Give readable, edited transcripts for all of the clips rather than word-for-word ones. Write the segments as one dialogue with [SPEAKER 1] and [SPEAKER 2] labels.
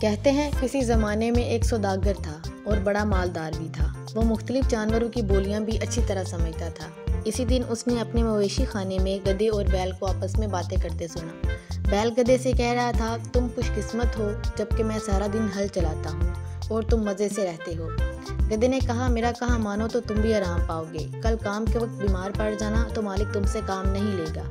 [SPEAKER 1] कहते हैं किसी ज़माने में एक सौदागर था और बड़ा मालदार भी था। वो मुख्तलिफ जानवरों की बोलियां भी अच्छी तरह समझता था। इसी दिन उसने अपने मवेशी खाने में गधे और बैल को आपस में बातें करते सुना। बैल गधे से कह रहा था, तुम खुशकिस्मत हो जबकि मैं सारा दिन हल चलाता हूँ और तुम मज़े से रहते हो। गधे ने कहा, मेरा कहा मानो तो तुम भी आराम पाओगे। कल काम के वक्त बीमार पड़ जाना तो मालिक तुमसे काम नहीं लेगा।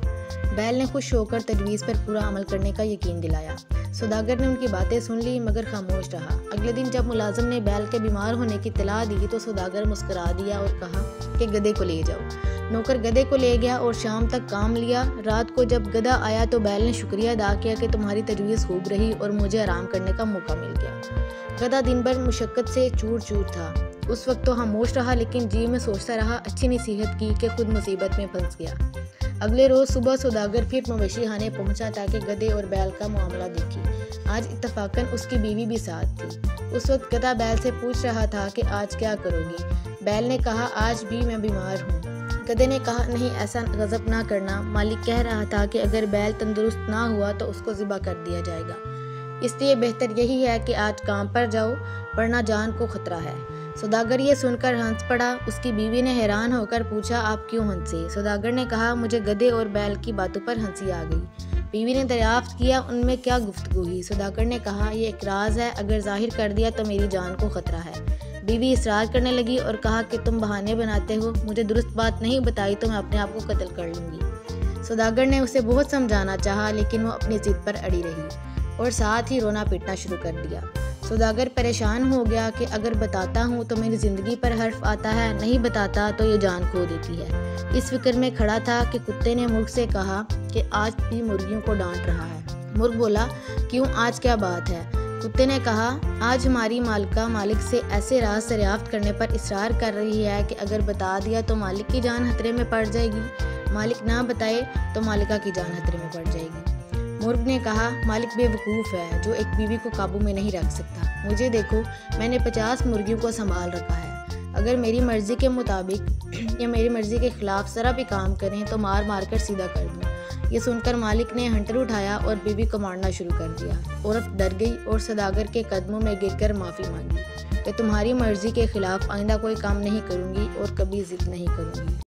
[SPEAKER 1] बैल ने खुश होकर तजवीज़ पर पूरा अमल करने का यकीन दिलाया। सौदागर ने उनकी बातें सुन ली मगर खामोश रहा। अगले दिन जब मुलाजिम ने बैल के बीमार होने की इत्तला दी तो सौदागर मुस्कुरा दिया और कहा कि गधे को ले जाओ। नौकर गधे को ले गया और शाम तक काम लिया। रात को जब गधा आया तो बैल ने शुक्रिया अदा किया कि तुम्हारी तजवीज़ खूब रही और मुझे आराम करने का मौका मिल गया। गधा दिन भर मुशक्कत से चूर चूर था। उस वक्त तो खामोश रहा लेकिन जी में सोचता रहा, अच्छी नसीहत की कि खुद मुसीबत में फंस गया। अगले रोज़ सुबह सौदागर फिर मवेशी खाने पहुंचा ताकि गधे और बैल का मामला देखे। आज इत्तफाकन उसकी बीवी भी साथ थी। उस वक्त गधा बैल से पूछ रहा था कि आज क्या करोगी। बैल ने कहा, आज भी मैं बीमार हूँ। गधे ने कहा, नहीं ऐसा गज़ब ना करना, मालिक कह रहा था कि अगर बैल तंदुरुस्त ना हुआ तो उसको ज़िबा कर दिया जाएगा, इसलिए बेहतर यही है कि आज काम पर जाओ वरना जान को खतरा है। सौदागर ये सुनकर हंस पड़ा। उसकी बीवी ने हैरान होकर पूछा, आप क्यों हंसे? सौदागर ने कहा, मुझे गधे और बैल की बातों पर हंसी आ गई। बीवी ने दरियाफ्त किया, उनमें क्या गुफ्तगू हुई? सौदागर ने कहा, ये एक राज है, अगर जाहिर कर दिया तो मेरी जान को खतरा है। बीवी इसरार करने लगी और कहा कि तुम बहाने बनाते हो, मुझे दुरुस्त बात नहीं बताई तो मैं अपने आप को कत्ल कर लूँगी। सौदागर ने उसे बहुत समझाना चाहा लेकिन वो अपनी जिद पर अड़ी रही और साथ ही रोना पीटना शुरू कर दिया। सौदागर परेशान हो गया कि अगर बताता हूँ तो मेरी ज़िंदगी पर हर्फ आता है, नहीं बताता तो ये जान खो देती है। इस फिक्र में खड़ा था कि कुत्ते ने मुर्ग से कहा कि आज भी मुर्गियों को डांट रहा है। मुर्ग बोला, क्यों, आज क्या बात है? कुत्ते ने कहा, आज हमारी मालिका मालिक से ऐसे राज दरियाफ्त करने पर इसरार कर रही है कि अगर बता दिया तो मालिक की जान खतरे में पड़ जाएगी, मालिक ना बताए तो मालिका की जान खतरे में पड़ जाएगी। मुर्ग ने कहा, मालिक बेवकूफ़ है जो एक बीवी को काबू में नहीं रख सकता। मुझे देखो, मैंने 50 मुर्गियों को संभाल रखा है। अगर मेरी मर्ज़ी के मुताबिक या मेरी मर्ज़ी के ख़िलाफ़ ज़रा भी काम करें तो मार मार कर सीधा कर दूँ। ये सुनकर मालिक ने हंटर उठाया और बीवी को मारना शुरू कर दिया। औरत डर गई और सौदागर के कदमों में गिरकर माफ़ी मांगी कि तुम्हारी मर्ज़ी के ख़िलाफ़ आइंदा कोई काम नहीं करूँगी और कभी ज़िद नहीं करूँगी।